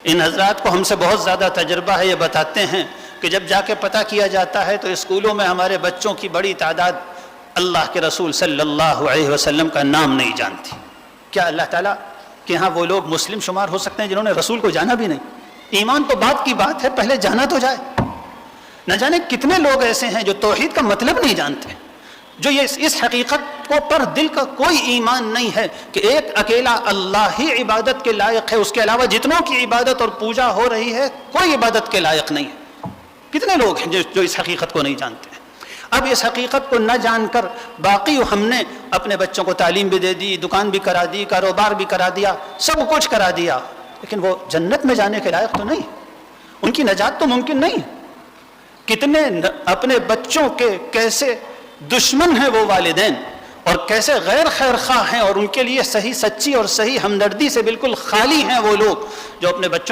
ان حضرات کو ہم سے بہت زیادہ تجربہ ہے، یہ بتاتے ہیں کہ جب جا کے پتہ کیا جاتا ہے تو اسکولوں میں ہمارے بچوں کی بڑی تعداد اللہ کے رسول صلی اللہ علیہ وسلم کا نام نہیں جانتی۔ کیا اللہ تعالیٰ کہ ہاں وہ لوگ مسلم شمار ہو سکتے ہیں جنہوں نے رسول کو جانا بھی نہیں؟ ایمان تو بات کی بات ہے، پہلے جانا تو جائے۔ نہ جانے کتنے لوگ ایسے ہیں جو توحید کا مطلب نہیں جانتے، جو یہ اس حقیقت کو پر دل کا کوئی ایمان نہیں ہے کہ ایک اکیلا اللہ ہی عبادت کے لائق ہے، اس کے علاوہ جتنوں کی عبادت اور پوجا ہو رہی ہے کوئی عبادت کے لائق نہیں ہے۔ کتنے لوگ ہیں جو اس حقیقت کو نہیں جانتے ہیں۔ اب اس حقیقت کو نہ جان کر باقی ہم نے اپنے بچوں کو تعلیم بھی دے دی، دکان بھی کرا دی، کاروبار بھی کرا دیا، سب کچھ کرا دیا، لیکن وہ جنت میں جانے کے لائق تو نہیں، ان کی نجات تو ممکن نہیں۔ کتنے اپنے بچوں کے کیسے دشمن ہیں وہ والدین، اور کیسے غیر خیر خواہ ہیں، اور ان کے لیے صحیح سچی اور صحیح ہمدردی سے بالکل خالی ہیں وہ لوگ جو اپنے بچوں